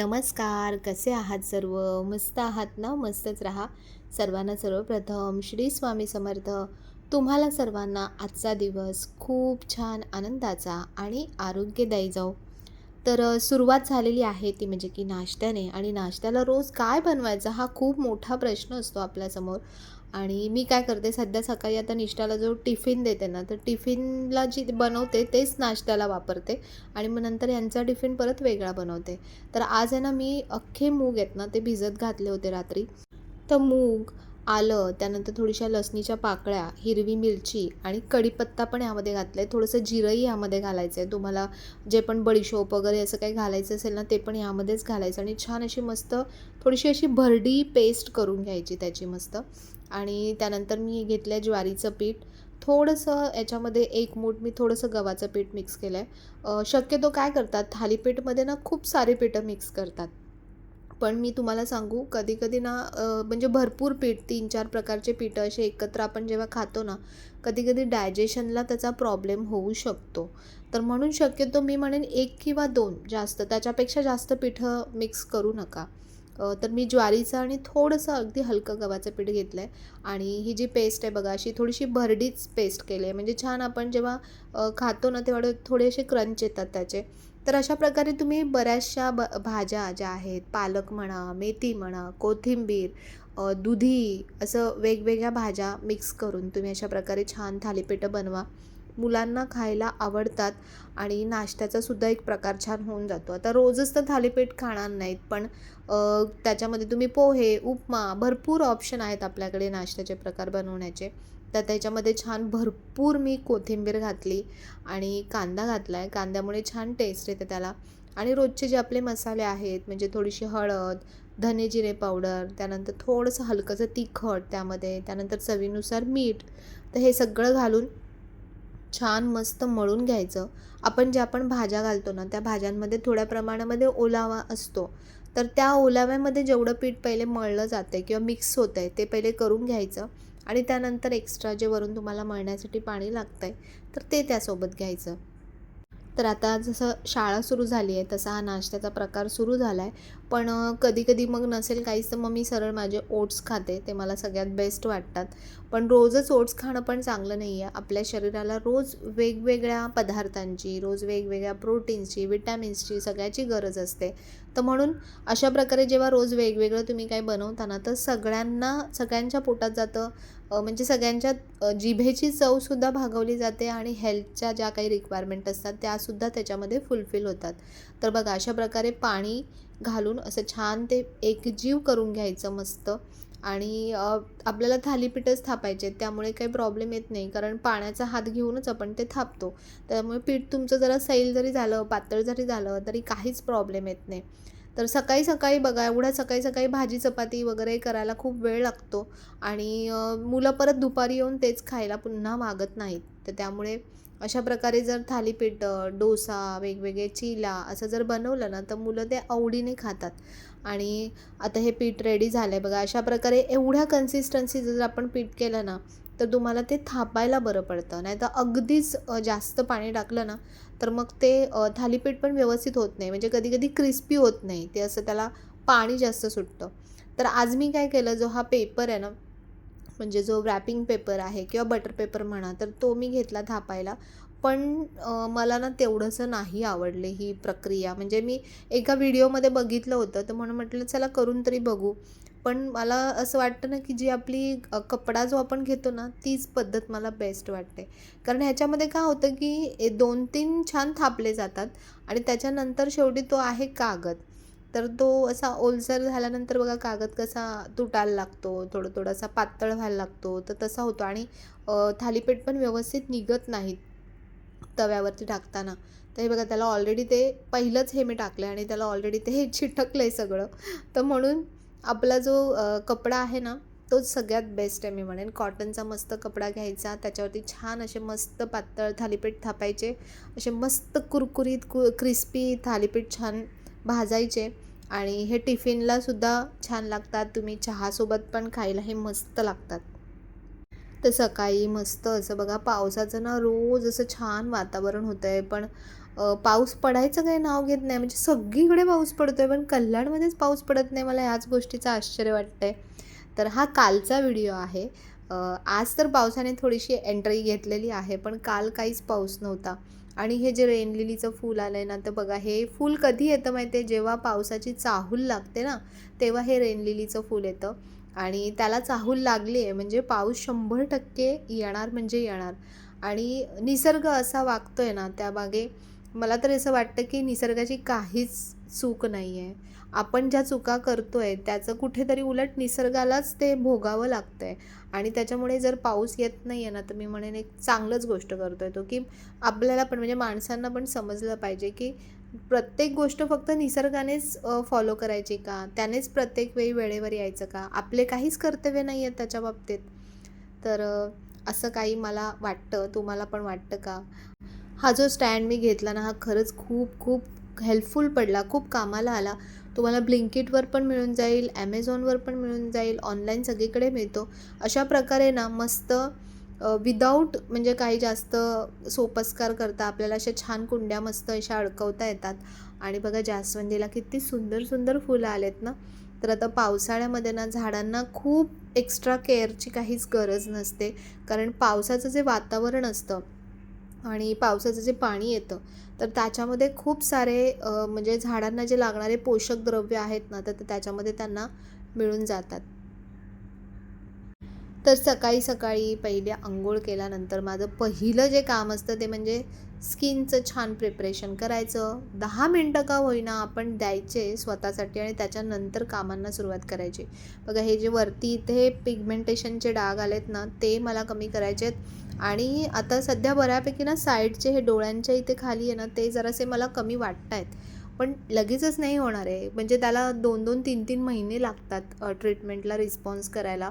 नमस्कार. कसे आहात सर्व? मस्त आहात ना? मस्तच राहा. सर्वांना सर्वप्रथम श्री स्वामी समर्थ. तुम्हाला सर्वांना आजचा दिवस खूप छान आनंदाचा आणि आरोग्यदायी जाओ. तर सुरुवात झालेली आहे ती म्हणजे की नाश्त्याने आणि नाश्त्याला रोज काय बनवायचा हा खूप मोठा प्रश्न असतो आपल्यासमोर. आणि मी काय करते सध्या सकाळी आता निष्ठाला जो टिफिन देते ना, तर टिफिनला जी बनवते तेच नाश्त्याला वापरते आणि मग नंतर यांचा टिफिन परत वेगळा बनवते. तर आज आहे ना, मी अख्खे मूग आहेत ना, ते भिजत घातले होते रात्री. तर मूग, आलं, त्यानंतर थोड्याशा लसणीच्या पाकळ्या, हिरवी मिरची आणि कढीपत्ता पण यामध्ये घातलं आहे. थोडंसं जिरंही यामध्ये घालायचं आहे. तुम्हाला जे पण बडीशोप वगैरे असं काही घालायचं असेल ना, ते पण यामध्येच घालायचं आणि छान अशी मस्त थोडीशी अशी भरडी पेस्ट करून घ्यायची त्याची मस्त. आणि त्यानंतर मी घेतलं आहे ज्वारीचं पीठ. थोडंसं याच्यामध्ये एक मूठ मी थोडंसं गव्हाचं पीठ मिक्स केलं आहे. शक्यतो काय करतात थालीपीठमध्ये ना खूप सारे पिठं मिक्स करतात. पण मी तुम्हाला सांगू कधी-कधी ना म्हणजे भरपूर पीठ 3-4 प्रकारचे पिठं असे एकत्र आपण जेव्हा खातो ना, कधी-कधी डायजेशनला त्याचा प्रॉब्लेम होऊ शकतो. तर म्हणून शक्यतो मी म्हणेन 1 किंवा 2 जास्त त्याच्यापेक्षा जास्त पिठं मिक्स करू नका. तर मी ज्वारीचं आणि थोडंसं अगदी हलकं गव्हाचं पीठ घेतलं आहे आणि ही जी पेस्ट आहे बघा अशी थोडीशी भरडीच पेस्ट केली आहे. म्हणजे छान आपण जेव्हा खातो ना तेवढे थोडे असे क्रंच येतात त्याचे. तर अशा प्रकारे तुम्ही बऱ्याचशा भाज्या ज्या आहेत पालक म्हणा, मेथी म्हणा, कोथिंबीर, दुधी असं वेगवेगळ्या भाज्या मिक्स करून तुम्ही अशा प्रकारे छान थालीपीठं बनवा. मुलांना खायला आवडतात आणि नाश्त्याचा सुद्धा एक प्रकार छान होऊन जातो. आता रोजच तर थालीपीठ खाणार नाहीत, पण त्याच्यामध्ये तुम्ही पोहे, उपमा भरपूर ऑप्शन आहेत आपल्याकडे नाश्त्याचे प्रकार बनवण्याचे. तर त्याच्यामध्ये छान भरपूर मी कोथिंबीर घातली आणि कांदा घातला आहे. कांद्यामुळे छान टेस्ट येते त्याला आणि रोजचे जे आपले मसाले आहेत म्हणजे थोडीशी हळद, धने जिरे पावडर, त्यानंतर थोडंसं हलकंसं तिखट त्यामध्ये, त्यानंतर चवीनुसार मीठ. तर हे सगळं घालून छान मस्त मळून घ्यायचं. आपण भाज्या घालतो ना, त्या भाज्यांमध्ये थोड्या प्रमाणामध्ये ओलावा असतो. तर त्या ओलाव्यामध्ये जेवढं पीठ पहिले मळलं जातं किंवा मिक्स होतं आहे, ते पहिले करून घ्यायचं आणि त्यानंतर एक्स्ट्रा जे वरून तुम्हाला मळण्यासाठी पाणी लागतं आहे, तर ते त्यासोबत घ्यायचं. तर आता जसं शाळा सुरू झाली आहे तसा हा नाश्त्याचा प्रकार सुरू झाला आहे. पण कधी-कधी मग नसेल काहीच तर मग मी सरळ माझे ओट्स खाते. ते मला सगळ्यात बेस्ट वाटतात. पण रोजच ओट्स खाणं पण चांगलं नाही आहे. आपल्या शरीराला रोज वेगवेगळ्या पदार्थांची, रोज वेगवेगळ्या प्रोटीन्सची, विटॅमिन्सची सगळ्याची गरज असते. तर म्हणून अशा प्रकारे जेव्हा रोज वेगवेगळं तुम्ही काही बनवता ना, तर सगळ्यांच्या पोटात जातं. म्हणजे सगळ्यांच्या जिभेची चवसुद्धा भागवली जाते आणि हेल्थच्या ज्या काही रिक्वायरमेंट असतात त्यासुद्धा त्याच्यामध्ये फुलफिल होतात. तर बघा अशा प्रकारे पाणी घालून असं छान ते एकजीव करून घ्यायचं मस्त आणि आपल्याला थालीपीठच थापायचे त्यामुळे काही प्रॉब्लेम येत नाही कारण पाण्याचा हात घेऊनच आपण ते थापतो. त्यामुळे पीठ तुमचं जरा सैल जरी झालं, पातळ जरी झालं तरी काहीच प्रॉब्लेम येत नाही. तर सकाळी-सकाळी बघा एवढ्या सकाळी-सकाळी भाजी चपाती वगैरे करायला खूप वेळ लागतो आणि मुलं परत दुपारी येऊन तेच खायला पुन्हा मागत नाहीत. तर त्यामुळे अशा प्रकारे जर थालीपीठ, डोसा, वेगवेगळे चिला असं जर बनवलं ना, तर मुलं ते आवडीने खातात. आणि आता हे पीठ रेडी झालं आहे बघा. अशा प्रकारे एवढ्या कन्सिस्टन्सीचं जर आपण पीठ केलं ना, तर तुम्हाला ते थापायला बरं पडतं. नाहीतर अगदीच जास्त पाणी टाकलं ना, तर मग ते थालीपीठ पण व्यवस्थित होत नाही. म्हणजे कधी-कधी क्रिस्पी होत नाही. ते असं त्याला पाणी जास्त सुटतं. तर आज मी काय केलं, जो हा पेपर आहे ना, म्हणजे जो रॅपिंग पेपर आहे किंवा बटर पेपर म्हणा, तर तो मी घेतला थापायला. पण मला ना तेवढंसं नाही आवडली ही प्रक्रिया. म्हणजे मी एका व्हिडिओमध्ये बघितलं होतं, तर म्हणून म्हटलं चला करून तरी बघू. पण मला असं वाटतं ना, की जी आपली कपडा जो आपण घेतो ना, तीच पद्धत मला बेस्ट वाटते. कारण ह्याच्यामध्ये काय होतं, की 2-3 छान थापले जातात आणि त्याच्यानंतर शेवटी तो आहे कागद. तर तो असा ओलसर झाल्यानंतर बघा कागद कसा तुटायला लागतो, थोडासा पातळ व्हायला लागतो, तर तसा होतो आणि थालीपीठ पण व्यवस्थित निघत नाहीत तव्यावरती टाकताना. तर हे बघा त्याला ऑलरेडी ते पहिलंच हे मी टाकलं आणि त्याला ऑलरेडी ते चिटकलं आहे सगळं. तर म्हणून आपला जो कपडा आहे ना, तोच सगळ्यात बेस्ट आहे मी म्हणेन. कॉटनचा मस्त कपडा घ्यायचा, त्याच्यावरती छान असे मस्त पातळ थालीपीठ थापायचे. असे मस्त कुरकुरीत क्रिस्पी थालीपीठ छान भाजायचे आणि हे टिफिनला सुद्धा छान लागतात. तुम्ही चहासोबत पण खायला हे मस्त लागतात. तर सकाळी मस्त असं बघा पावसाचं ना रोज असं छान वातावरण होतं आहे, पण पाऊस पडायचं काही नाव घेत नाही. म्हणजे सगळीकडे पाऊस पडतो आहे, पण कल्याणमध्येच पाऊस पडत नाही. मला ह्याच गोष्टीचं आश्चर्य वाटतं आहे. तर हा कालचा व्हिडिओ आहे. आज तर पावसाने थोडीशी एंट्री घेतलेली आहे, पण काल काहीच पाऊस नव्हता. आणि हे जे रेन लिलीचं फूल आलं आहे ना, तर बघा हे फूल कधी येतं माहिती आहे? जेव्हा पावसाची चाहूल लागते ना, तेव्हा हे रेन लिलीचं फूल येतं. आणि त्याला चाहूल लागली आहे म्हणजे पाऊस 100% येणार म्हणजे येणार. आणि निसर्ग असा वागतोय ना त्यामागे मला तर असं वाटतं की निसर्गाची काहीच चूक नाही आहे. आपण ज्या चुका करतोय त्याचं कुठेतरी उलट निसर्गालाच ते भोगावं लागतंय. आणि त्याच्यामुळे जर पाऊस येत नाही आहे ना, तर मी म्हणेन एक चांगलंच गोष्ट करतोय तो, की आपल्याला पण म्हणजे माणसांना पण समजलं पाहिजे की प्रत्येक गोष्ट फक्त निसर्गानेच फॉलो करायची का? त्यानेच प्रत्येक वेळी वेळेवर यायचं का? आपले काहीच कर्तव्य नाही आहेत त्याच्या बाबतीत. तर असं काही मला वाटतं. तुम्हाला पण वाटतं का? हा जो स्टँड मी घेतला ना, हा खरंच खूप खूप हेल्पफुल पडला, खूप कामाला आला. तुम्हाला Blinkitवर पण मिळून जाईल, Amazonवर पण मिळून जाईल, ऑनलाईन सगळीकडे मिळतो. अशा प्रकारे ना मस्त विदाऊट म्हणजे काही जास्त सोपस्कार करता आपल्याला अशा छान कुंड्या मस्त अशा अडकवता येतात. आणि बघा जास्वंदीला किती सुंदर सुंदर फुलं आलेत ना. तर आता पावसाळ्यामध्ये ना झाडांना खूप एक्स्ट्रा केअरची काहीच गरज नसते. कारण पावसाचं जे वातावरण असतं आणि पावसाचं जे पाणी येतं, तर त्याच्यामध्ये खूप सारे म्हणजे झाडांना जे लागणारे पोषक द्रव्य आहेत ना, तर ते त्याच्यामध्ये त्यांना मिळून जातात. तर सकाळी सकाळी पहिले अंघोळ केल्यानंतर माझं पहिलं जे काम असतं ते म्हणजे स्किनचं छान प्रिपरेशन करायचं. 10 मिनटं का होईना आपण द्यायचे स्वतःसाठी आणि त्याच्यानंतर कामांना सुरुवात करायची. बघा हे जे वरती इथे पिगमेंटेशनचे डाग आलेत ना, ते मला कमी करायचे आहेत. आणि आता सध्या बऱ्यापैकी ना साईडचे हे डोळ्यांच्या इथे खाली आहे ना, ते जरासे मला कमी वाटत आहेत. पण लगेचच नाही होणार आहे. म्हणजे त्याला 2-2, 3-3 महिने लागतात ट्रीटमेंटला रिस्पॉन्स करायला.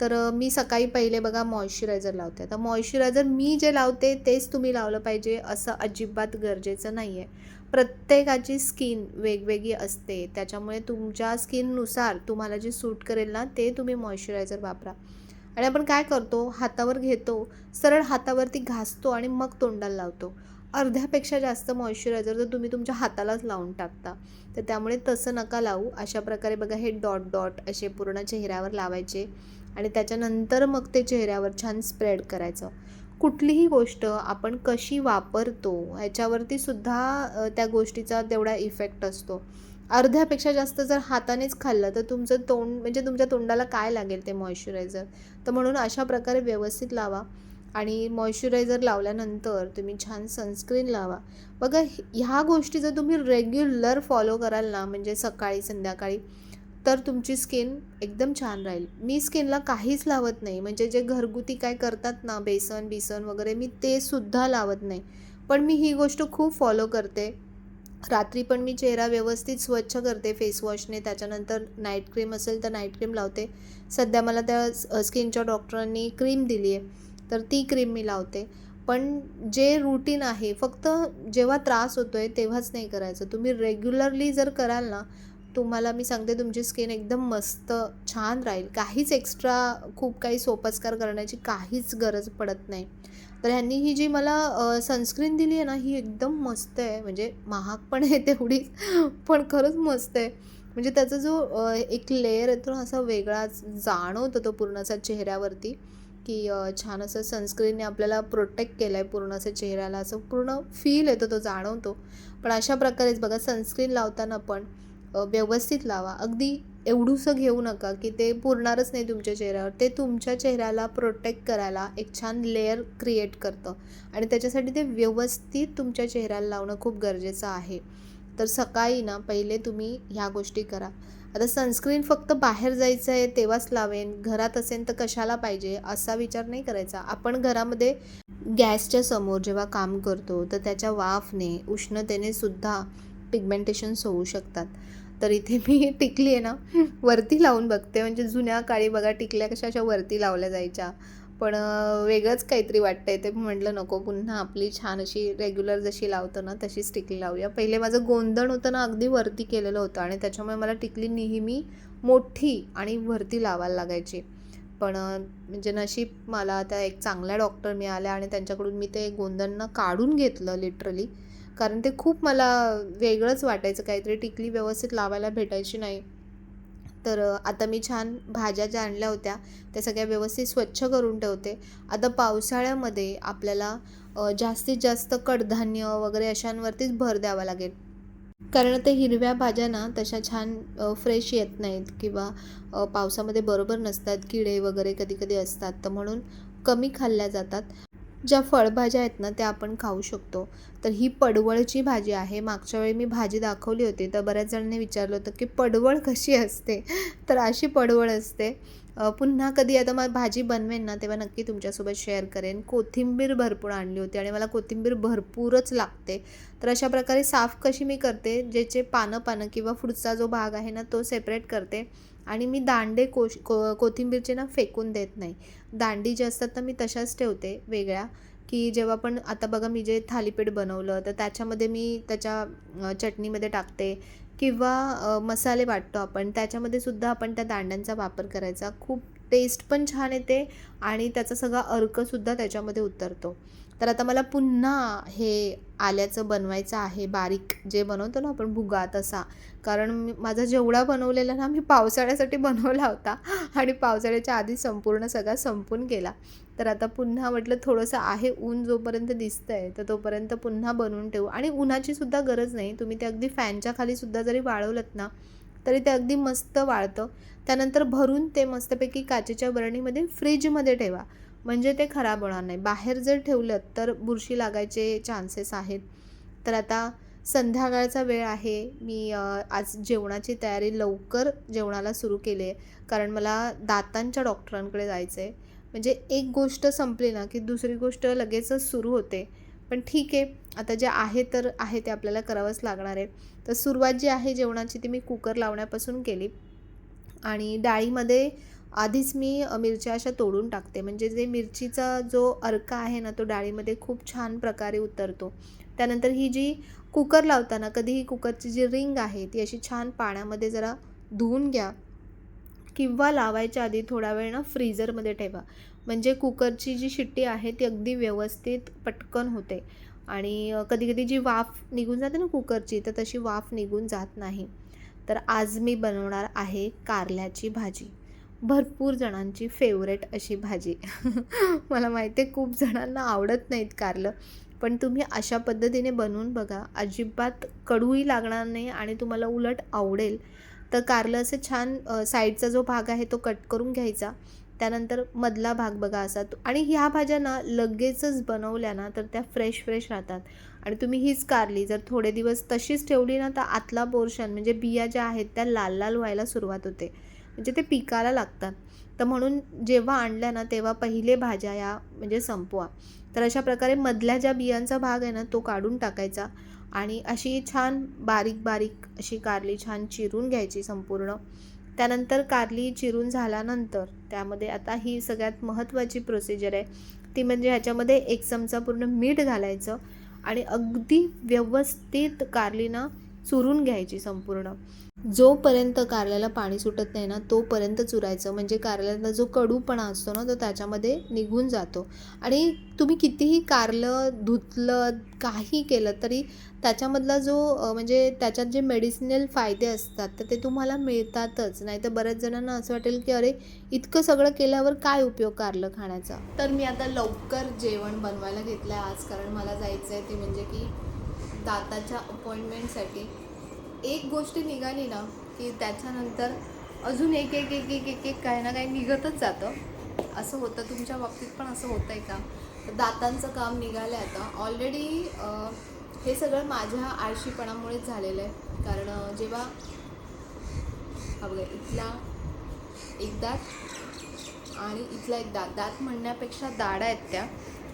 तर मी सकाळी पहिले बघा मॉइश्चरायझर लावते. आता मॉइश्चरायझर मी जे लावते तेच तुम्ही लावलं पाहिजे असं अजिबात गरजेचं नाही आहे. प्रत्येकाची स्किन वेगवेगळी असते. त्याच्यामुळे तुमच्या स्किननुसार तुम्हाला जे सूट करेल ना, ते तुम्ही मॉइश्चरायझर वापरा. आणि आपण काय करतो, हातावर घेतो, सरळ हातावरती घासतो आणि मग तोंडाला लावतो. अर्ध्यापेक्षा जास्त मॉइश्चरायझर तर तुम्ही तुमच्या हातालाच लावून टाकता. तर त्यामुळे तसं नका लावू. अशा प्रकारे बघा हे डॉट डॉट असे पूर्ण चेहऱ्यावर लावायचे आणि त्याच्यानंतर मग ते चेहऱ्यावर छान स्प्रेड करायचं. कुठलीही गोष्ट आपण कशी वापरतो ह्याच्यावरती सुद्धा त्या गोष्टीचा तेवढा इफेक्ट असतो. अर्ध्यापेक्षा जास्त जर हातानेच खाल्लं तर तुमचं तोंड म्हणजे तुमच्या तोंडाला काय लागेल ते मॉइश्चरायझर. तर म्हणून अशा प्रकारे व्यवस्थित लावा. आणि मॉइश्चरायझर लावल्यानंतर तुम्ही छान सनस्क्रीन लावा. बघा ह्या गोष्टी जर तुम्ही रेग्युलर फॉलो कराल ना, म्हणजे सकाळी संध्याकाळी, तर तुमची स्किन एकदम छान राहील. मी स्किनला काहीच लावत नाही. म्हणजे जे घरगुती काय करतात ना, बेसन वगैरे, मी ते सुद्धा लावत नाही. पण मी ही गोष्ट खूप फॉलो करते. रात्री पण मी चेहरा व्यवस्थित स्वच्छ करते फेसवॉशने. त्याच्यानंतर नाईट क्रीम असेल तर नाईट क्रीम लावते. सध्या मला त्या स्किनच्या डॉक्टरांनी क्रीम दिली आहे, तर ती क्रीम मी लावते. पण जे रूटीन आहे, फक्त जेव्हा त्रास होतो आहे तेव्हाच नाही करायचं. तुम्ही रेग्युलरली जर कराल ना, तुम्हाला मी सांगते तुमची स्किन एकदम मस्त छान राहील. काहीच एक्स्ट्रा खूप काही सोपस्कार करण्याची काहीच गरज पडत नाही. तर ह्यांनी ही जी मला सनस्क्रीन दिली आहे ना, ही एकदम मस्त आहे. म्हणजे महाग पण आहे तेवढीच, पण खरंच मस्त आहे. म्हणजे त्याचा जो एक लेयर येतो ना, असा वेगळाच जाणवतो तो पूर्ण असा चेहऱ्यावरती, की छान असं सनस्क्रीनने आपल्याला प्रोटेक्ट केलं आहे पूर्ण असं चेहऱ्याला, असं पूर्ण फील येतो, तो जाणवतो. पण अशा प्रकारेच बघा सनस्क्रीन लावताना पण व्यवस्थित लावा. अगदी एवढूसं घेऊ नका की ते पुरणारच नाही तुमच्या चेहऱ्यावर. ते तुमच्या चेहऱ्याला प्रोटेक्ट करायला एक छान लेयर क्रिएट करतं आणि त्याच्यासाठी ते व्यवस्थित तुमच्या चेहऱ्याला लावणं खूप गरजेचं आहे. तर सकाळी ना पहिले तुम्ही ह्या गोष्टी करा. आता सनस्क्रीन फक्त बाहेर जायचं आहे तेव्हाच लावेन, घरात असेल तर कशाला पाहिजे असा विचार नाही करायचा. आपण घरामध्ये गॅसच्या समोर जेव्हा काम करतो तर त्याच्या वाफने, उष्णतेने सुद्धा पिगमेंटेशन्स होऊ शकतात. तर इथे मी टिकली आहे ना, वरती लावून बघते. म्हणजे जुन्या काळी बघा टिकल्या कशा अशा वरती लावल्या जायच्या. पण वेगळंच काहीतरी वाटतंय ते म्हटलं नको, पुन्हा आपली छान अशी रेग्युलर जशी लावतो ना तशीच टिकली लावूया. पहिले माझं गोंधण होतं ना, अगदी वरती केलेलं होतं आणि त्याच्यामुळे मला टिकली नेहमी मोठी आणि वरती लावायला लागायची. पण म्हणजे नशीब मला आता एक चांगल्या डॉक्टर मिळाल्या आणि त्यांच्याकडून मी ते गोंदणं काढून घेतलं लिटरली. कारण ते खूप मला वेगळंच वाटायचं, काहीतरी टिकली व्यवस्थित लावायला भेटायची नाही. तर आता मी छान भाज्या ज्या आणल्या होत्या त्या सगळ्या व्यवस्थित स्वच्छ करून ठेवते. आता पावसाळ्यामध्ये आपल्याला जास्तीत जास्त कडधान्य वगैरे अशांवरतीच भर द्यावा लागेल. कारण ते हिरव्या भाज्या ना तशा छान फ्रेश येत नाहीत किंवा पावसामध्ये बरोबर नसतात, किडे वगैरे कधी-कधी असतात. तर म्हणून कमी खाल्ल्या जातात. ज्या फळभाज्या आहेत ना, त्या आपण खाऊ शकतो. तर ही पडवळची भाजी आहे. मागच्या वेळी मी भाजी दाखवली होती, तर बऱ्याच जणांनी विचारलं होतं, की "पडवळ कशी असते?" तर अशी पडवळ असते. पुन्हा कधी आता मग भाजी बनवेन ना, तेव्हा नक्की तुमच्यासोबत शेअर करेन. कोथिंबीर भरपूर आणली होती आणि मला कोथिंबीर भरपूरच लागते. तर अशा प्रकारे साफ कशी मी करते, ज्याचे पानं-पानं किंवा पुढचा जो भाग आहे ना, तो सेपरेट करते आणि मी दांडे कोथिंबीरचे ना फेकून देत नाही. दांडी जे असतात ना, मी तशाच ठेवते वेगळ्या, की जेव्हा पण आता बघा मी जे थालीपीठ बनवलं, तर त्याच्यामध्ये मी त्याच्या चटणीमध्ये टाकते किंवा मसाले वाटतो आपण, त्याच्यामध्ये सुद्धा आपण त्या दांड्यांचा वापर करायचा. खूप टेस्ट पण छान येते आणि त्याचा सगळा अर्कसुद्धा त्याच्यामध्ये उतरतो. तर आता मला पुन्हा हे आल्याचं बनवायचं आहे बारीक, जे बनवतो ना आपण भुगा तसा. कारण माझा जेवढा बनवलेला ना, मी पावसाळ्यासाठी बनवला होता आणि पावसाळ्याच्या आधी संपूर्ण सगळा संपून गेला. तर आता पुन्हा म्हटलं थोडंसं आहे, ऊन जोपर्यंत दिसतंय तर तोपर्यंत पुन्हा बनवून ठेवू आणि उन्हाची सुद्धा गरज नाही. तुम्ही ते अगदी फॅनच्या खाली सुद्धा जरी वाळवलत ना, तरी ते अगदी मस्त वाळतं. त्यानंतर भरून ते मस्तपैकी काचेच्या बरणीमध्ये फ्रिजमध्ये ठेवा. म्हणजे ते खराब होणार नाही. बाहेर जर ठेवलंत तर बुरशी लागायचे चान्सेस आहेत. तर आता संध्याकाळचा वेळ आहे. मी आज जेवणाची तयारी लवकर जेवणाला सुरू केली आहे. कारण मला दातांच्या डॉक्टरांकडे जायचं आहे. म्हणजे एक गोष्ट संपली ना, की दुसरी गोष्ट लगेचच सुरू होते. पण ठीक आहे, आता जे आहे तर आहे ते आपल्याला करावंच लागणार आहे. तर सुरुवात जी आहे जेवणाची ती मी कुकर लावण्यापासून केली आणि डाळीमध्ये आधीच मी मिरच्या अशा तोडून टाकते. म्हणजे जे मिरचीचा जो अर्क आहे ना, तो डाळीमध्ये खूप छान प्रकारे उतरतो. त्यानंतर ही जी कुकर लावताना कधीही कुकरची जी रिंग आहे, ती अशी छान पाण्यामध्ये जरा धुवून घ्या किंवा लावायच्या आधी थोडा वेळ ना फ्रीझरमध्ये ठेवा. म्हणजे कुकरची जी शिट्टी आहे ती अगदी व्यवस्थित पटकन होते आणि कधी-कधी जी वाफ निघून जाते ना कुकरची, तर तशी वाफ निघून जात नाही. तर आज मी बनवणार आहे कारल्याची भाजी. भरपूर जणांची फेवरेट अशी भाजी. मला माहिती आहे खूप जणांना आवडत नाहीत कारलं. पण तुम्ही अशा पद्धतीने बनवून बघा. अजिबात कडूही लागणार नाही आणि तुम्हाला उलट आवडेल. तर कारलं असं छान साईडचा जो भाग आहे तो कट करून घ्यायचा. त्यानंतर मधला भाग बघा असा आणि ह्या भाज्या ना लगेचच बनवल्या ना तर त्या फ्रेश राहतात आणि तुम्ही हीच कारली जर थोडे दिवस तशीच ठेवली ना तर आतला पोर्शन म्हणजे बिया ज्या आहेत त्या लाल व्हायला सुरुवात होते. म्हणजे ते पिकाला लागतात. तर म्हणून जेव्हा आणल्या ना तेव्हा पहिले भाज्या या म्हणजे संपवा. तर अशा प्रकारे मधल्या ज्या बियांचा भाग आहे ना तो काढून टाकायचा आणि अशी छान बारीक अशी कारली छान चिरून घ्यायची संपूर्ण. त्यानंतर कारली चिरून झाल्यानंतर त्यामध्ये आता ही सगळ्यात महत्त्वाची प्रोसिजर आहे. ती म्हणजे ह्याच्यामध्ये 1 चमचा पूर्ण मीठ घालायचं आणि अगदी व्यवस्थित कारली ना चुरून घ्यायची संपूर्ण. जोपर्यंत कारल्याला पाणी सुटत नाही ना, तोपर्यंत चुरायचं. म्हणजे कारल्याला जो कडूपणा असतो ना, तो त्याच्यामध्ये निघून जातो. आणि तुम्ही कितीही कारलं धुतलं, काही केलं तरी त्याच्यामधला जो म्हणजे त्याच्यात जे मेडिसिनल फायदे असतात, तर ते तुम्हाला मिळतातच. नाहीतर बऱ्याच जणांना असं वाटेल, की अरे, इतकं सगळं केल्यावर काय उपयोग कारलं खाण्याचा? तर मी आता लवकर जेवण बनवायला घेतलं आहे आज, कारण मला जायचं आहे ते म्हणजे की दाताच्या अपॉइंटमेंटसाठी. एक गोष्ट निघाली ना, की त्याच्यानंतर अजून एक काही ना काही निघतच जातं. असं होतं तुमच्या बाबतीत पण असं होतं आहे का? दातांचं काम निघालं आहे आता. ऑलरेडी हे सगळं माझ्या आळशीपणामुळेच झालेलं आहे. कारण जेव्हा हा बघा इथला एक दात आणि इथला एक दात, दात म्हणण्यापेक्षा दाढा आहेत त्या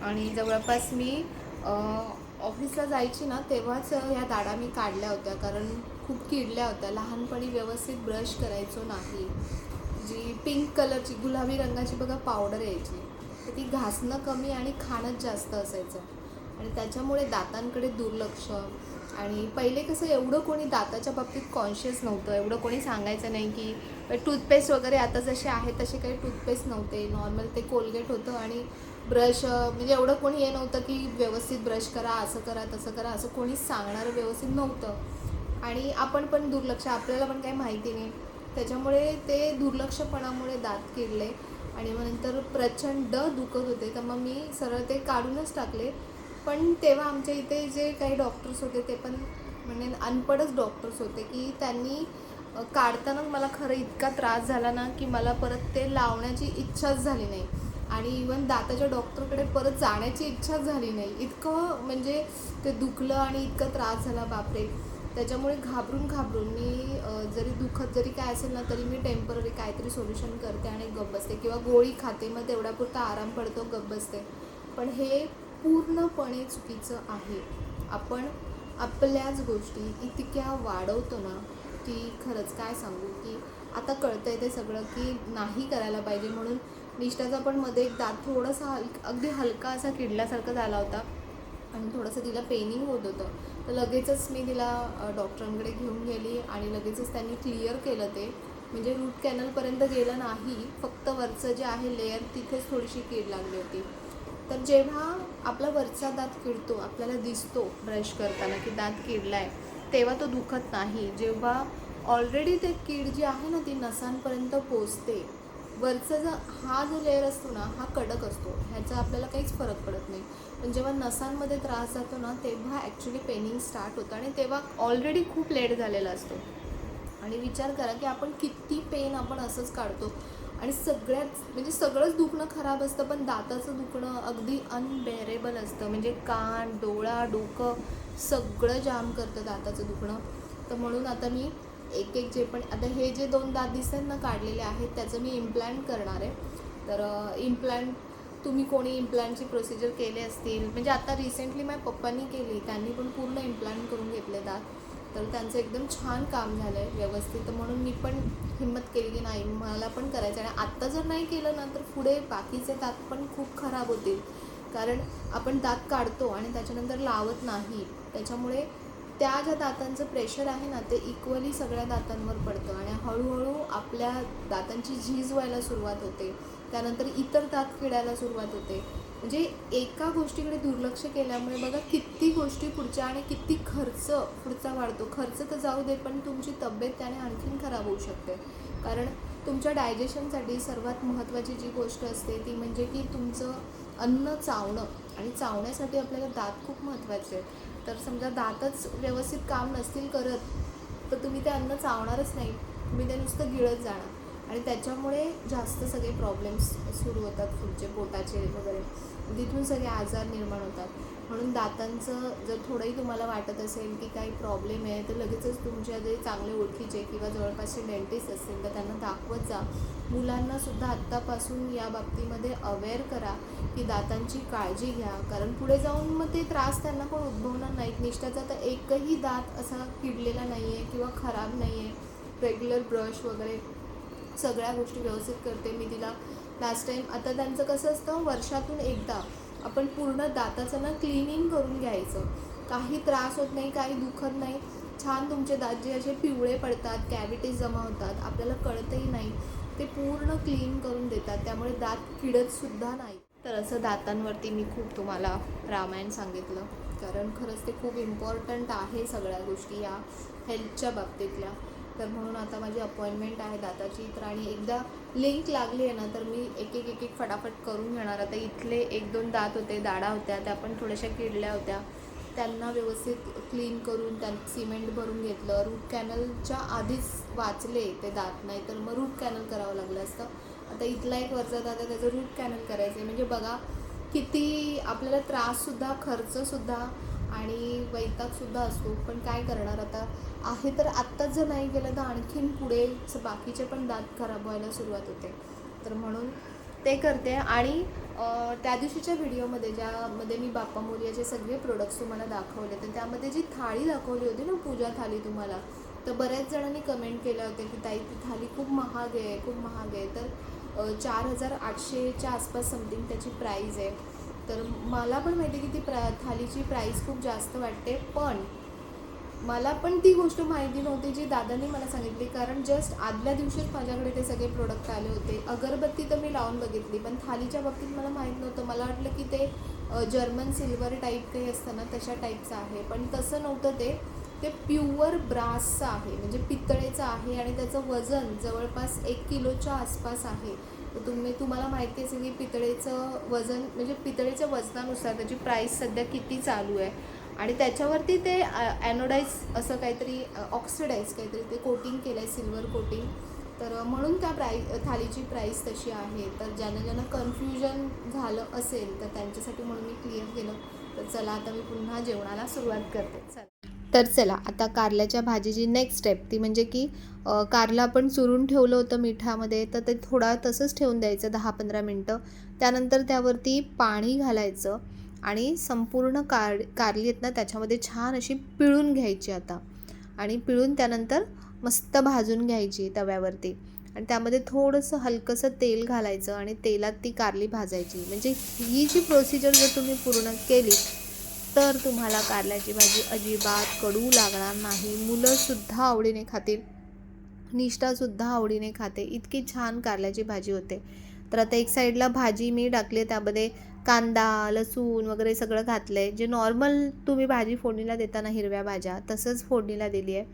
आणि जवळपास मी ऑफिसला जायची ना तेव्हाच ह्या दाढा मी काढल्या होत्या. कारण खूप किडल्या होत्या. लहानपणी व्यवस्थित ब्रश करायचो नाही. जी पिंक कलरची गुलाबी रंगाची बघा पावडर यायची, तर ती घासणं कमी आणि खाणंच जास्त असायचं आणि त्याच्यामुळे दातांकडे दुर्लक्ष. आणि पहिले कसं एवढं कोणी दाताच्या बाबतीत कॉन्शियस नव्हतं, एवढं कोणी सांगायचं नाही की टूथपेस्ट वगैरे आता जसे आहे तसे काही टूथपेस्ट नव्हते, नॉर्मल ते कोलगेट होतं आणि ब्रश, म्हणजे एवढं कोणी हे नव्हतं की व्यवस्थित ब्रश करा, असं करा तसं करा, असं कोणीच सांगणारं व्यवस्थित नव्हतं. आणि आपण पण दुर्लक्ष, आपल्याला पण काही माहिती नाही, त्याच्यामुळे ते दुर्लक्षपणामुळे दात किडले आणि मग नंतर प्रचंड दुखत होते. तर मग मी सरळ ते काढूनच टाकले. पण तेव्हा आमच्या इथे जे काही डॉक्टर्स होते ते पण म्हणजे अनपढच डॉक्टर्स होते की त्यांनी काढतानाच मला खरं इतका त्रास झाला ना की मला परत ते लावण्याची इच्छाच झाली नाही आणि इवन दाताच्या डॉक्टरकडे परत जाण्याची इच्छाच झाली नाही. इतकं म्हणजे ते दुखलं आणि इतका त्रास झाला, बापरे. त्याच्यामुळे घाबरून मी जरी दुखत जरी काय असेल ना तरी मी टेम्पररी काहीतरी सोल्युशन करते आणि गप्प बसते किंवा गोळी खाते, मग तेवढ्यापुरता आराम पडतो, गप्प बसते. पण हे पूर्णपणे चुकीचं आहे. आपण आपल्याच गोष्टी इतक्या वाढवतो ना की खरंच काय सांगू, की आता कळतंय ते सगळं की नाही करायला पाहिजे. म्हणून निष्ठाचा पण मध्ये एक दात थोडासा अगदी हलका असा किडल्यासारखा झाला होता आणि थोडंसं तिला पेनिंग होत होतं. तर लगेचच मी तिला डॉक्टरांकडे घेऊन गेली आणि लगेचच त्यांनी क्लिअर केलं ते. म्हणजे रूट कॅनलपर्यंत गेलं नाही, फक्त वरचं जे आहे लेअर तिथेच थोडीशी कीड लागली होती. तर जेव्हा आपला वरचा दात किडतो, आपल्याला दिसतो ब्रश करताना की दात किडला आहे, तेव्हा तो दुखत नाही. जेव्हा ऑलरेडी ते कीड जी आहे ना ती नसांपर्यंत पोचते, वरचा हा जो लेअर असतो ना हा कडक असतो, ह्याचा आपल्याला काहीच फरक पडत नाही. पण जेव्हा नसांमध्ये त्रास जातो ना तेव्हा ॲक्च्युली पेनिंग स्टार्ट होतं आणि तेव्हा ऑलरेडी खूप लेट झालेला असतो. आणि विचार करा की आपण किती पेन आपण असंच काढतो आणि म्हणजे सगळंच दुखणं खराब असतं, पण दाताचं दुखणं अगदी अनबेरेबल असतं. म्हणजे कान, डोळा, डोकं सगळं जाम करतं दाताचं दुखणं. तर म्हणून आता मी एक जे पण आता हे जे 2 दात दिसतात ना काढलेले आहेत त्याचं मी इम्प्लांट करणार आहे. तर इम्प्लांट तुम्ही कोणी इम्प्लांटची प्रोसिजर केले असतील, म्हणजे आता रिसेंटली माझ्या पप्पांनी केली, त्यांनी पण पूर्ण इम्प्लांट करून घेतले दात. तर त्यांचं एकदम छान काम झालं आहे व्यवस्थित. म्हणून मी पण हिंमत केली की नाही मला पण करायचं. आणि आत्ता जर नाही केलं ना तर पुढे बाकीचे दात पण खूप खराब होतील, कारण आपण दात काढतो आणि त्याच्यानंतर लावत नाही. त्याच्यामुळे त्या ज्या दातांचं प्रेशर आहे ना ते इक्वली सगळ्या दातांवर पडतं आणि हळूहळू आपल्या दातांची झीज व्हायला सुरुवात होते. त्यानंतर इतर दात किडायला सुरुवात होते. म्हणजे एका गोष्टीकडे दुर्लक्ष केल्यामुळे बघा किती गोष्टी पुढच्या आणि किती खर्च पुढचा वाढतो. खर्च तर जाऊ दे, पण तुमची तब्येत त्याने आणखीन खराब होऊ शकते. कारण तुमच्या डायजेशनसाठी सर्वात महत्त्वाची जी गोष्ट असते ती म्हणजे की तुमचं अन्न चावणं, आणि चावण्यासाठी आपल्याला दात खूप महत्त्वाचे आहेत. तर समजा दातच व्यवस्थित काम नसतील करत तर तुम्ही ते अन्न चावणारच नाही, तुम्ही ते नुसतं गिळत जाणार आणि त्याच्यामुळे जास्त सगळे प्रॉब्लेम्स सुरू होतात पुढचे, पोटाचे वगैरे, तिथून सगळे आजार निर्माण होतात. म्हणून दातांचं जर थोडंही तुम्हाला वाटत असेल की काही प्रॉब्लेम आहे तर लगेचच तुमच्या जे चांगले ओळखीचे किंवा जवळपासचे डेंटिस्ट असतील तर त्यांना दाखवत जा. मुलांनासुद्धा आत्तापासून या बाबतीमध्ये अवेअर करा की दातांची काळजी घ्या, कारण पुढे जाऊन मग ते त्रास त्यांना पण उद्भवणार नाहीत. निष्ठाचा तर एकही दात असा किडलेला नाही आहे किंवा खराब नाही आहे. रेग्युलर ब्रश वगैरे सगळ्या गोष्टी व्यवस्थित करते मी तिला. लास्ट टाईम आता त्यांचं कसं असतं, वर्षातून एकदा आपण पूर्ण दाताचं ना क्लिनिंग करून घ्यायचं. काही त्रास होत नाही, काही दुखत नाही, छान तुमचे दात जे असे पिवळे पडतात, कॅव्हिटीज जमा होतात, आपल्याला कळतही नाही, ते पूर्ण क्लीन करून देतात. त्यामुळे दात किडतसुद्धा नाही. तर असं दातांवरती मी खूप तुम्हाला रामायण सांगितलं, कारण खरंच ते खूप इम्पॉर्टंट आहे सगळ्या गोष्टी या हेल्थच्या बाबतीतल्या. तर म्हणून आता माझी अपॉइंटमेंट आहे दाताची. तर आणि एकदा लिंक लागली आहे ना तर मी एक एक फटाफट करून घेणार. आता इथले 1-2 दात होते, दाढा होत्या, त्या पण थोड्याशा किडल्या होत्या, त्यांना व्यवस्थित क्लीन करून त्यात सिमेंट भरून घेतलं. रूट कॅनलच्या आधीच वाचले ते दात, नाही तर मग रूट कॅनल करावं लागलं असतं. आता इथला एक वरचा दात आहे त्याचं रूट कॅनल करायचं आहे. म्हणजे बघा किती आपल्याला त्राससुद्धा, खर्चसुद्धा आणि वैतागसुद्धा असतो. पण काय करणार आता, आहे तर आत्ताच जर नाही केलं तर आणखीन पुढे बाकीचे पण दात खराब व्हायला सुरुवात होते. तर म्हणून ते करते. आणि त्या दिवशीच्या व्हिडिओमध्ये ज्यामध्ये मी बाप्पा मोरयाचे सगळे प्रोडक्ट्स तुम्हाला दाखवले, तर त्यामध्ये जी थाळी दाखवली होती ना, पूजा थाळी तुम्हाला, तर बऱ्याच जणांनी कमेंट केल्या होत्या की ताई ती थाळी खूप महाग आहे. तर 4,800च्या आसपास समथिंग त्याची प्राईज आहे. तर मला पण माहिती आहे की ती थालीची प्राईस खूप जास्त वाटते, पण मला पण ती गोष्ट माहिती नव्हती जी दादांनी मला सांगितली, कारण जस्ट आदल्या दिवशीच माझ्याकडे ते सगळे प्रोडक्ट आले होते. अगरबत्ती तर मी लावून बघितली, पण थालीच्या बाबतीत मला माहीत नव्हतं. मला वाटलं की ते जर्मन सिल्वर टाईप काही असतं ना, तशा टाईपचं आहे, पण तसं नव्हतं. ते प्युअर ब्रासचं आहे, म्हणजे पितळेचं आहे, आणि त्याचं वजन जवळपास 1 किलोच्या आसपास आहे. तर तुम्हाला माहिती असेल की पितळेचं वजन, म्हणजे पितळेच्या वजनानुसार त्याची प्राईस सध्या किती चालू आहे. आणि त्याच्यावरती ते ॲनोडाईज असं काहीतरी, ऑक्सिडाईज काहीतरी ते कोटिंग केलं आहे, सिल्वर कोटिंग. तर म्हणून त्या थालीची प्राईस तशी आहे. तर ज्यांना कन्फ्युजन झालं असेल तर त्यांच्यासाठी म्हणून मी क्लिअर केलं. तर चला आता मी पुन्हा जेवणाला सुरुवात करते. चला. तर चला आता कारल्याच्या भाजीची नेक्स्ट स्टेप ती म्हणजे की कारलं आपण चुरून ठेवलं होतं मिठामध्ये, तर ते थोडा तसंच ठेवून द्यायचं 10-15 मिनटं. त्यानंतर त्यावरती पाणी घालायचं आणि संपूर्ण कारली आहेत ना त्याच्यामध्ये छान अशी पिळून घ्यायची आता, आणि पिळून त्यानंतर मस्त भाजून घ्यायची तव्यावरती, आणि त्यामध्ये थोडंसं हलकंसं तेल घालायचं आणि तेलात ती कारली भाजायची. म्हणजे ही जी प्रोसिजर जर तुम्ही पूर्ण केली तर तुम्हाला कारल्याची भाजी अजिबात कडू लागणार नाही. मुलंसुद्धा आवडीने खातील, निष्ठासुद्धा आवडीने खाते. इतकी छान कारल्याची भाजी होते. तर आता एक साईडला भाजी मी टाकली, त्यामध्ये कांदा, लसूण वगैरे सगळं घातलं आहे. जे नॉर्मल तुम्ही भाजी फोडणीला देताना हिरव्या भाज्या, तसंच फोडणीला दिली आहे.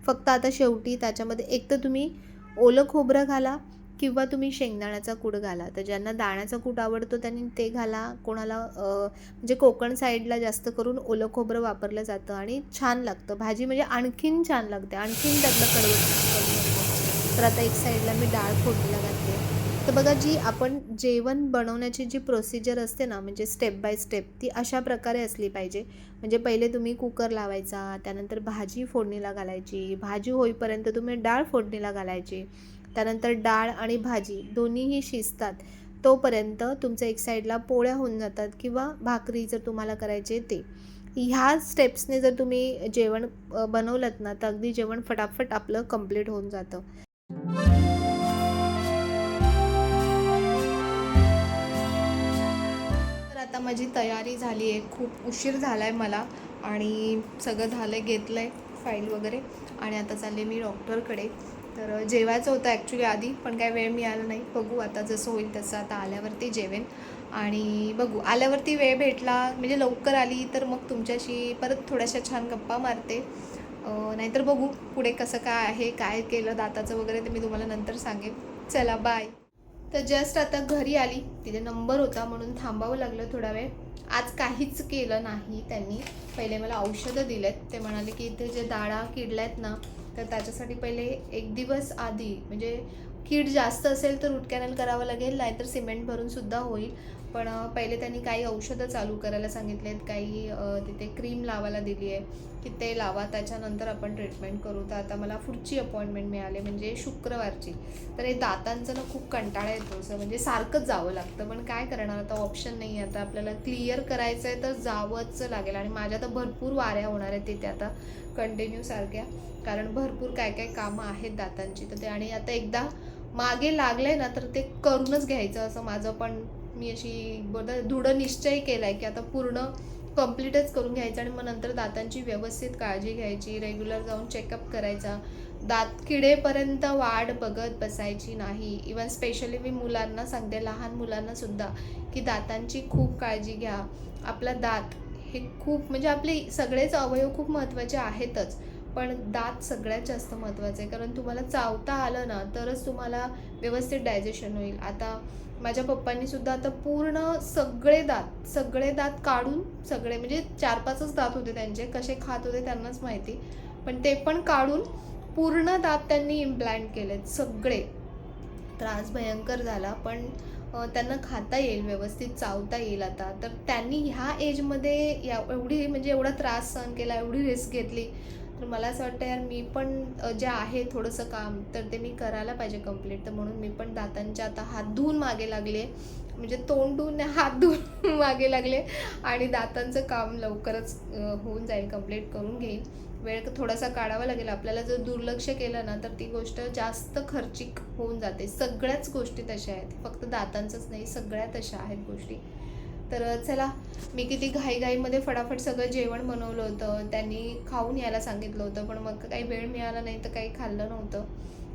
फक्त आता शेवटी त्याच्यामध्ये एक तर तुम्ही ओलं खोबरं घाला किंवा तुम्ही शेंगदाण्याचा कूट घाला. तर ज्यांना दाण्याचा कूट आवडतो त्यांनी ते घाला. कोणाला म्हणजे कोकण साईडला जास्त करून ओलं खोबरं वापरलं जातं आणि छान लागतं. भाजी म्हणजे आणखीन छान लागते, आणखीन त्यातलं कडवट कमी होतं. तर आता एक साईडला मी डाळ फोडणीला घातली. तर बघा, जी आपण जेवण बनवण्याची जी प्रोसिजर असते ना, म्हणजे स्टेप बाय स्टेप, ती अशा प्रकारे असली पाहिजे. म्हणजे पहिले तुम्ही कुकर लावायचा, त्यानंतर भाजी फोडणीला घालायची, भाजी होईपर्यंत तुम्ही डाळ फोडणीला घालायची, त्यानंतर डाळ आणि भाजी दोन्हीही शिजतात तोपर्यंत तुमचं एक साईडला पोळ्या होऊन जातात, किंवा भाकरी जर तुम्हाला करायचे ते. ह्या स्टेप्सने जर तुम्ही जेवण बनवलंत ना, तर अगदी जेवण फटाफट आपलं कंप्लीट होऊन जातं. तर आता माझी तयारी झाली आहे. खूप उशीर झाला आहे मला, आणि सगळं झालं आहे, घेतलं आहे फाईल वगैरे, आणि आता चालले मी डॉक्टरकडे. तर जेवायचं होतं ॲक्च्युली आधी, पण काय वेळ मिळाला नाही. बघू आता जसं होईल तसं, आता आल्यावरती जेवेन, आणि बघू आल्यावरती वेळ भेटला म्हणजे लवकर आली तर मग तुमच्याशी परत थोड्याशा छान गप्पा मारते. नाहीतर बघू पुढे कसं काय आहे, काय केलं दाताचं वगैरे, ते मी तुम्हाला नंतर सांगेन. चला बाय. तर जस्ट आता घरी आली, तिथे नंबर होता म्हणून थांबावं लागलं थोडा वेळ. आज काहीच केलं नाही त्यांनी. पहिले मला औषधं दिलेत. ते म्हणाले की इथे जे दाढा किडल्या आहेत ना, तर त्याच्यासाठी पहिले 1 दिवस आधी, म्हणजे कीड जास्त असेल तर रूट कॅनल करावं लागेल, नाहीतर सिमेंट भरूनसुद्धा होईल. पण पहिले त्यांनी काही औषधं चालू करायला सांगितलेत, काही तिथे क्रीम लावायला दिली आहे की ते लावा, त्याच्यानंतर आपण ट्रीटमेंट करू. तर आता मला पुढची अपॉइंटमेंट मिळाली, म्हणजे शुक्रवारची. तर हे दातांचं ना खूप कंटाळा येतो, असं म्हणजे सारखंच जावं लागतं, पण काय करणार, आता ऑप्शन नाही आहे. आता आपल्याला क्लिअर करायचं आहे तर जावंच लागेल, आणि माझ्या तर भरपूर वाऱ्या होणार आहेत तिथे आता कंटिन्यू सारख्या, कारण भरपूर काय काय कामं आहेत दातांची. तर ते, आणि आता एकदा मागे लागलंय ना तर ते करूनच घ्यायचं, असं माझं पण, मी अशी दृढ निश्चय केला आहे की आता पूर्ण कंप्लीटच करून घ्यायचं, आणि मग नंतर दातांची व्यवस्थित काळजी घ्यायची, रेग्युलर जाऊन चेकअप करायचा. दात किडेपर्यंत वाट बघत बसायची नाही. इवन स्पेशली मी मुलांना सांगते, लहान मुलांनासुद्धा, की दातांची खूप काळजी घ्या. आपला दात हे खूप, म्हणजे आपले सगळेच अवयव खूप महत्त्वाचे आहेतच, पण दात सगळ्यात जास्त महत्त्वाचं आहे, कारण तुम्हाला चावता आलं ना तरच तुम्हाला व्यवस्थित डायजेशन होईल. आता माझ्या पप्पांनीसुद्धा आता पूर्ण सगळे दात काढून, सगळे म्हणजे 4-5च दात होते त्यांचे, कसे खात होते त्यांनाच माहिती, पण ते पण काढून पूर्ण दात त्यांनी इम्प्लांट केलेत सगळे. त्रास भयंकर झाला, पण त्यांना खाता येईल, व्यवस्थित चावता येईल आता. तर त्यांनी ह्या एजमध्ये एवढी, म्हणजे एवढा त्रास सहन केला, एवढी रिस्क घेतली, तर मला असं वाटतं यार, मी पण जे आहे थोडंसं काम, तर ते मी करायला पाहिजे कंप्लीट. तर म्हणून मी पण दातांच्या आता हात धुवून मागे लागले, म्हणजे तोंड धुवून हात धुवून मागे लागले, आणि दातांचं काम लवकरच होऊन जाईल, कंप्लीट करून घेईन. वेळ थोडासा काढावा लागेल आपल्याला. जर दुर्लक्ष केलं ना तर ती गोष्ट जास्त खर्चिक होऊन जाते. सगळ्याच गोष्टी तशा आहेत, फक्त दातांचंच नाही, सगळ्या तशा आहेत गोष्टी. तर चला, मी किती घाईघाईमध्ये फटाफट सगळं जेवण बनवलं होतं. त्यांनी खाऊन यायला सांगितलं होतं, पण मग काही वेळ मिळाला नाही तर काही खाल्लं नव्हतं.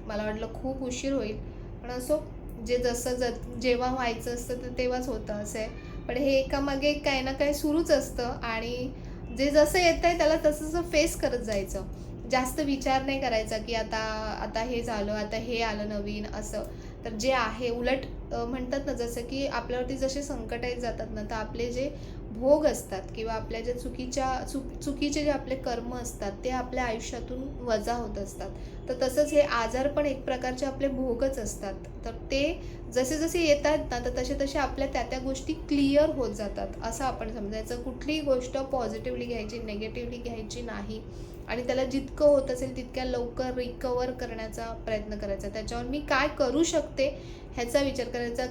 मला वाटलं खूप उशीर होईल, पण असो, जे जसं जेव्हा व्हायचं असतं तर तेव्हाच होतं असं आहे. पण हे एकामागे एक काही ना काही सुरूच असतं आणि जे जसं येतंय त्याला तसं फेस करत जायचं. जास्त विचार नाही करायचा, की आता आता हे झालं, आता हे आलं नवीन असं. तर जे आहे उलट म्हणतात ना, जसं की आपल्यावरती जसे संकट येत जातात ना, तर आपले जे भोग असतात किंवा आपल्या ज्या चुकीचे जे आपले कर्म असतात, ते आपल्या आयुष्यातून वजा होत असतात. तर तसंच हे आजार पण एक प्रकारचे आपले भोगच असतात. तर ते जसे-जसे येतात ना, तर तसे-तसे आपल्या त्या गोष्टी क्लिअर होत जातात, असं आपण समजायचं. कुठलीही गोष्ट पॉझिटिव्हली घ्यायची, निगेटिव्हली घ्यायची नाही आणि त्याला जितकं होत असेल तितक्या लवकर रिकव्हर करण्याचा प्रयत्न करायचा. त्याच्यावर मी काय करू शकते ह्याचा विचार करायचा.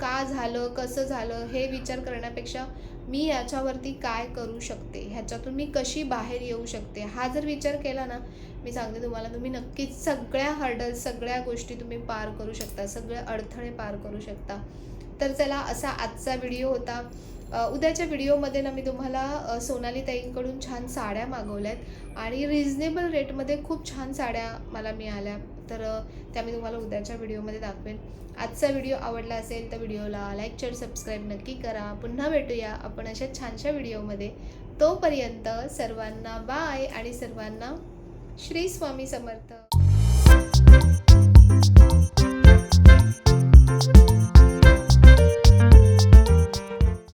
का झालं, कसं झालं हे विचार करण्यापेक्षा मी याच्यावरती काय करू शकते, ह्याच्यातून मी कशी बाहेर येऊ शकते, हा जर विचार केला ना, मी सांगते तुम्हाला, तुम्ही नक्कीच सगळ्या हर्डल्स, सगळ्या गोष्टी तुम्ही पार करू शकता, सगळे अडथळे पार करू शकता. तर चला, असा आजचा व्हिडिओ होता. उद्याच्या व्हिडिओमध्ये ना मी तुम्हाला सोनाली ताईंकडून छान साड्या मागवल्यात आणि रिझनेबल रेटमध्ये खूप छान साड्या मला मिळाल्या. तर त्या मी तुम्हाला उद्याच्या व्हिडिओमध्ये दाखवेन. आजचा व्हिडिओ आवडला असेल तर व्हिडिओला लाईक, शेअर, सबस्क्राईब नक्की करा. पुन्हा भेटूया आपण अशा छानशा व्हिडिओमध्ये. तोपर्यंत सर्वांना बाय आणि सर्वांना श्री स्वामी समर्थ.